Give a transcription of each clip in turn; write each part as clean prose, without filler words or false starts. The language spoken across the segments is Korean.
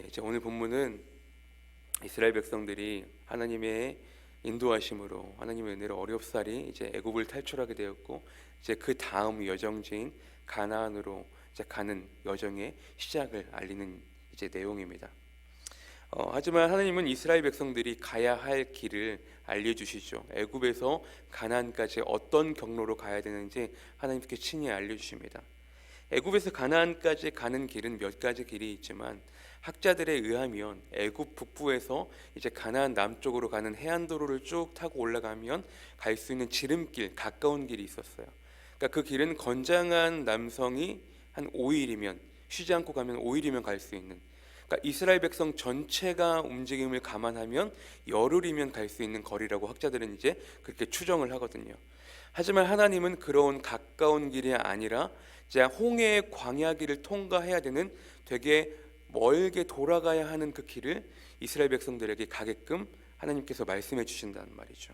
이제 오늘 본문은 이스라엘 백성들이 하나님의 인도하심으로 하나님의 은혜로 어렵사리 이제 애굽을 탈출하게 되었고, 이제 그 다음 여정지인 가나안으로 이제 가는 여정의 시작을 알리는 이제 내용입니다. 하지만 하나님은 이스라엘 백성들이 가야 할 길을 알려주시죠. 애굽에서 가나안까지 어떤 경로로 가야 되는지 하나님께 친히 알려주십니다. 애굽에서 가나안까지 가는 길은 몇 가지 길이 있지만, 학자들에 의하면 애굽 북부에서 이제 가나안 남쪽으로 가는 해안도로를 쭉 타고 올라가면 갈 수 있는 지름길, 가까운 길이 있었어요. 그러니까 그 길은 건장한 남성이 한 5일이면, 쉬지 않고 가면 5일이면 갈 수 있는, 그러니까 이스라엘 백성 전체가 움직임을 감안하면 열흘이면 갈 수 있는 거리라고 학자들은 이제 그렇게 추정을 하거든요. 하지만 하나님은 그런 가까운 길이 아니라 이제 홍해의 광야길을 통과해야 되는 되게 멀게 돌아가야 하는 그 길을 이스라엘 백성들에게 가게끔 하나님께서 말씀해 주신다는 말이죠.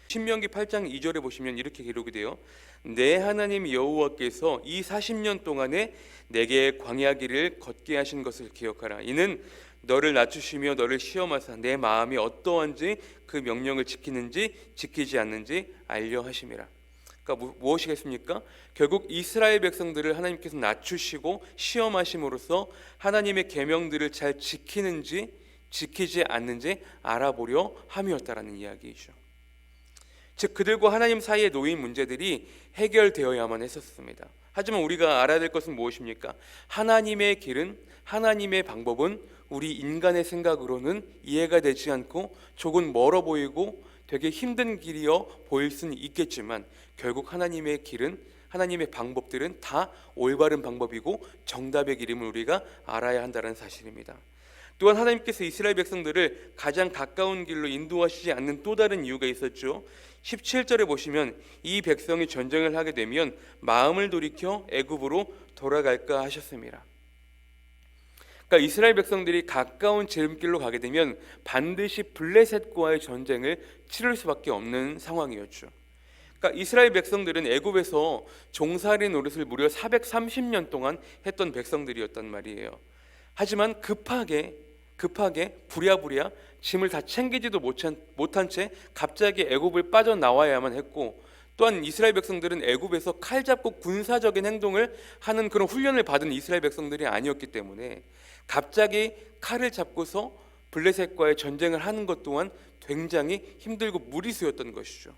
신명기 8장 2절에 보시면 이렇게 기록이 돼요. 내 하나님 여호와께서 이 40년 동안에 내게 광야길을 걷게 하신 것을 기억하라. 이는 너를 낮추시며 너를 시험하사 내 마음이 어떠한지 그 명령을 지키는지 지키지 않는지 알려 하심이라. 그러니까 무엇이겠습니까? 결국 이스라엘 백성들을 하나님께서 낮추시고 시험하심으로써 하나님의 계명들을 잘 지키는지 지키지 않는지 알아보려 함이었다라는 이야기이죠. 즉 그들과 하나님 사이에 놓인 문제들이 해결되어야만 했었습니다. 하지만 우리가 알아야 될 것은 무엇입니까? 하나님의 길은, 하나님의 방법은 우리 인간의 생각으로는 이해가 되지 않고 조금 멀어 보이고 되게 힘든 길이어 보일 수는 있겠지만, 결국 하나님의 길은, 하나님의 방법들은 다 올바른 방법이고 정답의 길임을 우리가 알아야 한다는 사실입니다. 또한 하나님께서 이스라엘 백성들을 가장 가까운 길로 인도하시지 않는 또 다른 이유가 있었죠. 17절에 보시면 이 백성이 전쟁을 하게 되면 마음을 돌이켜 애굽으로 돌아갈까 하셨습니다. 그러니까 이스라엘 백성들이 가까운 지름길로 가게 되면 반드시 블레셋과의 전쟁을 치를 수밖에 없는 상황이었죠. 그러니까 이스라엘 백성들은 애굽에서 종살이 노릇을 무려 430년 동안 했던 백성들이었단 말이에요. 하지만 급하게 부랴부랴 짐을 다 챙기지도 못한 채 갑자기 애굽을 빠져나와야만 했고, 또한 이스라엘 백성들은 애굽에서 칼 잡고 군사적인 행동을 하는 그런 훈련을 받은 이스라엘 백성들이 아니었기 때문에 갑자기 칼을 잡고서 블레셋과의 전쟁을 하는 것 또한 굉장히 힘들고 무리수였던 것이죠.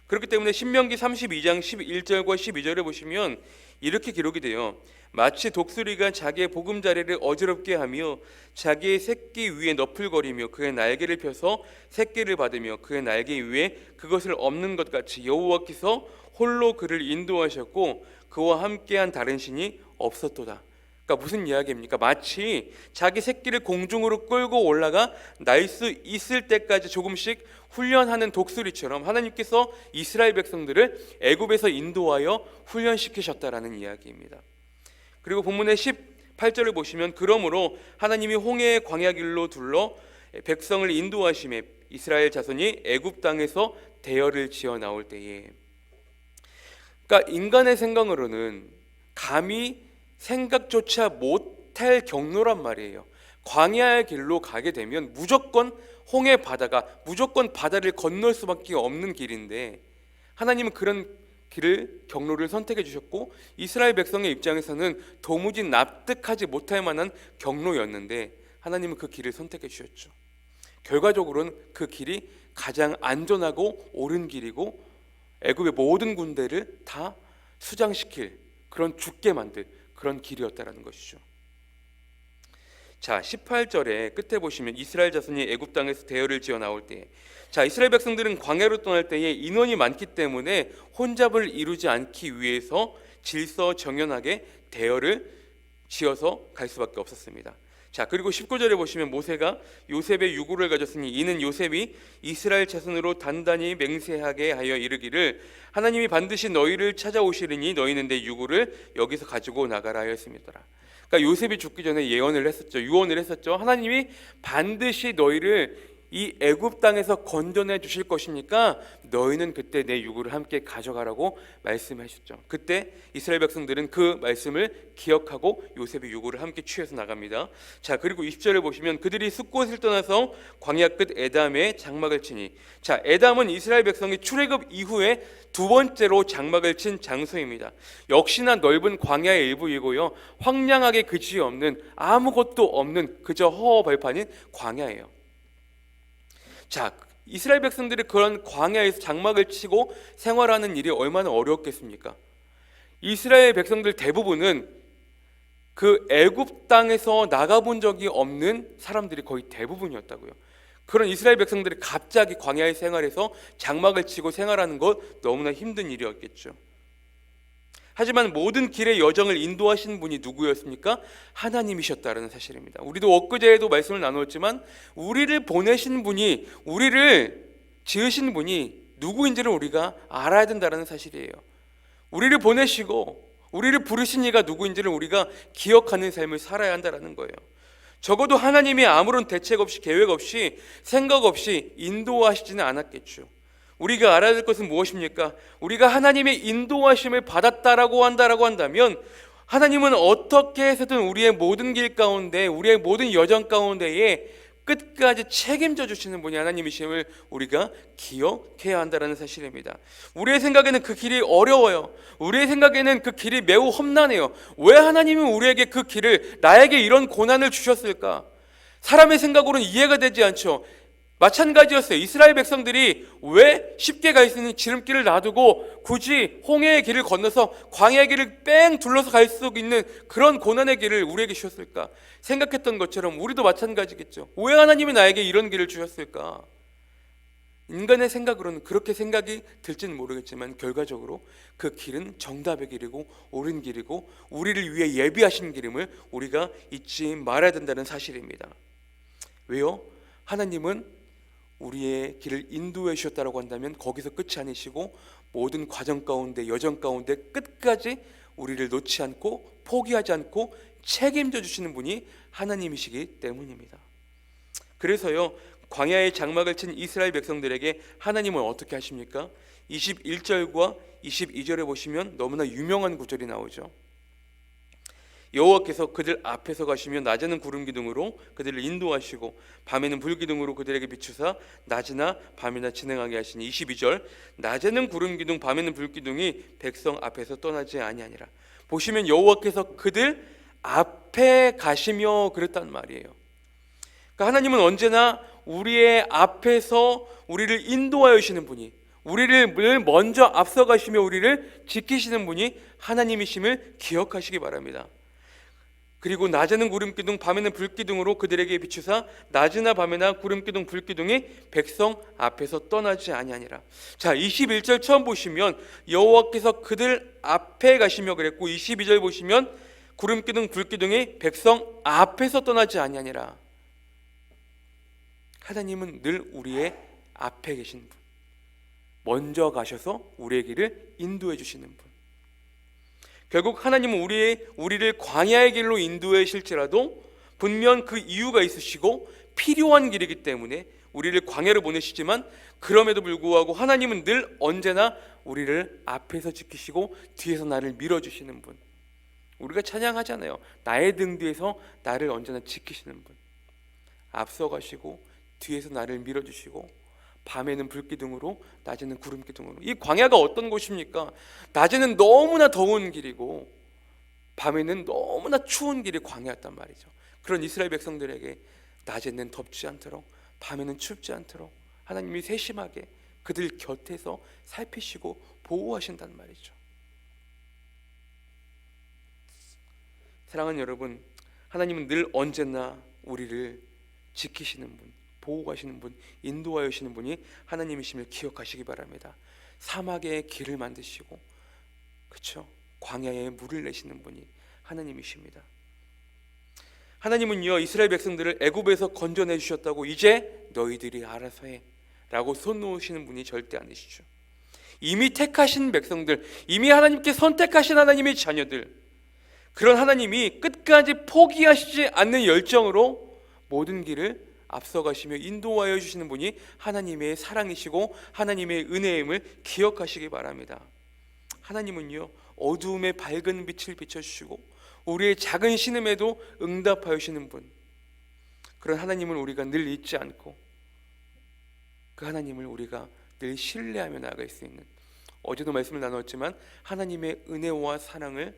그렇기 때문에 신명기 32장 11절과 12절에 보시면 이렇게 기록이 돼요. 마치 독수리가 자기의 보금자리를 어지럽게 하며 자기의 새끼 위에 너풀거리며 그의 날개를 펴서 새끼를 받으며 그의 날개 위에 그것을 엎는 것 같이 여호와께서 홀로 그를 인도하셨고 그와 함께한 다른 신이 없었도다. 그러니까 무슨 이야기입니까? 마치 자기 새끼를 공중으로 끌고 올라가 날 수 있을 때까지 조금씩 훈련하는 독수리처럼 하나님께서 이스라엘 백성들을 애굽에서 인도하여 훈련시키셨다라는 이야기입니다. 그리고 본문의 18절을 보시면 그러므로 하나님이 홍해의 광야길로 둘러 백성을 인도하심에 이스라엘 자손이 애굽 땅에서 대열을 지어 나올 때에, 그러니까 인간의 생각으로는 감히 생각조차 못할 경로란 말이에요. 광야의 길로 가게 되면 무조건 홍해 바다가, 무조건 바다를 건널 수밖에 없는 길인데, 하나님은 그런 길을, 경로를 선택해 주셨고 이스라엘 백성의 입장에서는 도무지 납득하지 못할 만한 경로였는데 하나님은 그 길을 선택해 주셨죠. 결과적으로는 그 길이 가장 안전하고 옳은 길이고 애굽의 모든 군대를 다 수장시킬, 그런 죽게 만들 그런 길이었다라는 것이죠. 자, 18절에 끝에 보시면 이스라엘 자손이 애굽 땅에서 대열을 지어 나올 때에, 자, 이스라엘 백성들은 광야로 떠날 때에 인원이 많기 때문에 혼잡을 이루지 않기 위해서 질서정연하게 대열을 지어서 갈 수밖에 없었습니다. 자, 그리고 19절에 보시면 모세가 요셉의 유고를 가졌으니 이는 요셉이 이스라엘 자손으로 단단히 맹세하게 하여 이르기를 하나님이 반드시 너희를 찾아오시리니 너희는 내 유고를 여기서 가지고 나가라 하였습니다. 그러니까 요셉이 죽기 전에 예언을 했었죠. 유언을 했었죠. 하나님이 반드시 너희를 이 애굽 땅에서 건져내 주실 것이니까 너희는 그때 내 유구를 함께 가져가라고 말씀하셨죠. 그때 이스라엘 백성들은 그 말씀을 기억하고 요셉의 유구를 함께 취해서 나갑니다. 자, 그리고 20절을 보시면 그들이 숫곳을 떠나서 광야 끝 에담에 장막을 치니, 자, 에담은 이스라엘 백성이 출애굽 이후에 두 번째로 장막을 친 장소입니다. 역시나 넓은 광야의 일부이고요, 황량하게 그지없는 아무것도 없는 그저 허허벌판인 광야예요. 자, 이스라엘 백성들이 그런 광야에서 장막을 치고 생활하는 일이 얼마나 어려웠겠습니까? 이스라엘 백성들 대부분은 그 애굽 땅에서 나가본 적이 없는 사람들이 거의 대부분이었다고요. 그런 이스라엘 백성들이 갑자기 광야의 생활에서 장막을 치고 생활하는 것 너무나 힘든 일이었겠죠. 하지만 모든 길의 여정을 인도하신 분이 누구였습니까? 하나님이셨다는 사실입니다. 우리도 엊그제에도 말씀을 나누었지만 우리를 보내신 분이, 우리를 지으신 분이 누구인지를 우리가 알아야 된다는 사실이에요. 우리를 보내시고 우리를 부르신 이가 누구인지를 우리가 기억하는 삶을 살아야 한다는 거예요. 적어도 하나님이 아무런 대책 없이, 계획 없이, 생각 없이 인도하시지는 않았겠죠. 우리가 알아야 될 것은 무엇입니까? 우리가 하나님의 인도하심을 받았다라고 한다면 하나님은 어떻게 해서든 우리의 모든 길 가운데, 우리의 모든 여정 가운데에 끝까지 책임져 주시는 분이 하나님이심을 우리가 기억해야 한다는 사실입니다. 우리의 생각에는 그 길이 어려워요. 우리의 생각에는 그 길이 매우 험난해요. 왜 하나님은 우리에게 그 길을, 나에게 이런 고난을 주셨을까? 사람의 생각으로는 이해가 되지 않죠. 마찬가지였어요. 이스라엘 백성들이 왜 쉽게 갈 수 있는 지름길을 놔두고 굳이 홍해의 길을 건너서 광야의 길을 뺑 둘러서 갈 수 있는 그런 고난의 길을 우리에게 주셨을까? 생각했던 것처럼 우리도 마찬가지겠죠. 왜 하나님이 나에게 이런 길을 주셨을까? 인간의 생각으로는 그렇게 생각이 들지는 모르겠지만 결과적으로 그 길은 정답의 길이고 옳은 길이고 우리를 위해 예비하신 길임을 우리가 잊지 말아야 된다는 사실입니다. 왜요? 하나님은 우리의 길을 인도해 주셨다고 한다면 거기서 끝이 아니시고 모든 과정 가운데, 여정 가운데 끝까지 우리를 놓지 않고 포기하지 않고 책임져 주시는 분이 하나님이시기 때문입니다. 그래서요, 광야에 장막을 친 이스라엘 백성들에게 하나님은 어떻게 하십니까? 21절과 22절에 보시면 너무나 유명한 구절이 나오죠. 여호와께서 그들 앞에서 가시며 낮에는 구름 기둥으로 그들을 인도하시고 밤에는 불 기둥으로 그들에게 비추사 낮이나 밤이나 진행하게 하시니, 22절, 낮에는 구름 기둥 밤에는 불 기둥이 백성 앞에서 떠나지 아니하니라. 보시면 여호와께서 그들 앞에 가시며 그랬단 말이에요. 그러니까 하나님은 언제나 우리의 앞에서 우리를 인도하여 주시는 분이, 우리를 먼저 앞서가시며 우리를 지키시는 분이 하나님이심을 기억하시기 바랍니다. 그리고 낮에는 구름기둥 밤에는 불기둥으로 그들에게 비추사 낮이나 밤에나 구름기둥 불기둥이 백성 앞에서 떠나지 아니하니라. 자, 21절 처음 보시면 여호와께서 그들 앞에 가시며 그랬고, 22절 보시면 구름기둥 불기둥이 백성 앞에서 떠나지 아니하니라. 하나님은 늘 우리의 앞에 계신 분, 먼저 가셔서 우리의 길을 인도해 주시는 분. 결국 하나님은 우리를 광야의 길로 인도해 실지라도 분명 그 이유가 있으시고 필요한 길이기 때문에 우리를 광야로 보내시지만, 그럼에도 불구하고 하나님은 늘 언제나 우리를 앞에서 지키시고 뒤에서 나를 밀어주시는 분. 우리가 찬양하잖아요. 나의 등 뒤에서 나를 언제나 지키시는 분. 앞서가시고 뒤에서 나를 밀어주시고 밤에는 불기둥으로 낮에는 구름기둥으로. 이 광야가 어떤 곳입니까? 낮에는 너무나 더운 길이고 밤에는 너무나 추운 길이 광야였단 말이죠. 그런 이스라엘 백성들에게 낮에는 덥지 않도록 밤에는 춥지 않도록 하나님이 세심하게 그들 곁에서 살피시고 보호하신단 말이죠. 사랑하는 여러분, 하나님은 늘 언제나 우리를 지키시는 분, 보호하시는 분, 인도하여 주시는 분이 하나님이심을 기억하시기 바랍니다. 사막에 길을 만드시고, 그렇죠? 광야에 물을 내시는 분이 하나님이십니다. 하나님은요, 이스라엘 백성들을 애굽에서 건져내 주셨다고 이제 너희들이 알아서 해 라고 손 놓으시는 분이 절대 아니시죠. 이미 택하신 백성들, 이미 하나님께 선택하신 하나님의 자녀들, 그런 하나님이 끝까지 포기하시지 않는 열정으로 모든 길을 앞서가시며 인도하여 주시는 분이 하나님의 사랑이시고 하나님의 은혜임을 기억하시기 바랍니다. 하나님은요, 어두움에 밝은 빛을 비춰주시고 우리의 작은 신음에도 응답하여 주시는 분, 그런 하나님을 우리가 늘 잊지 않고 그 하나님을 우리가 늘 신뢰하며 나아갈 수 있는, 어제도 말씀을 나눴지만 하나님의 은혜와 사랑을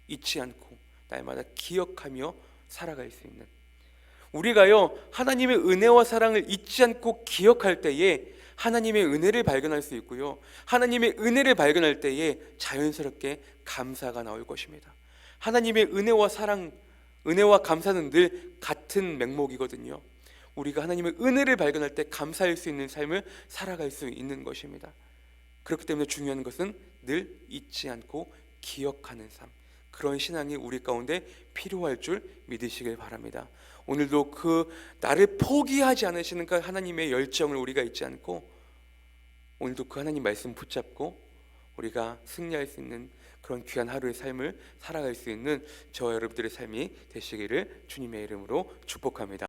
잊지 않고 날마다 기억하며 살아갈 수 있는, 우리가요 하나님의 은혜와 사랑을 잊지 않고 기억할 때에 하나님의 은혜를 발견할 수 있고요, 하나님의 은혜를 발견할 때에 자연스럽게 감사가 나올 것입니다. 하나님의 은혜와 사랑, 은혜와 감사는 늘 같은 맥목이거든요. 우리가 하나님의 은혜를 발견할 때 감사할 수 있는 삶을 살아갈 수 있는 것입니다. 그렇기 때문에 중요한 것은 늘 잊지 않고 기억하는 삶, 그런 신앙이 우리 가운데 필요할 줄 믿으시길 바랍니다. 오늘도 그 나를 포기하지 않으시는 그 하나님의 열정을 우리가 잊지 않고 오늘도 그 하나님 말씀 붙잡고 우리가 승리할 수 있는 그런 귀한 하루의 삶을 살아갈 수 있는 저와 여러분들의 삶이 되시기를 주님의 이름으로 축복합니다.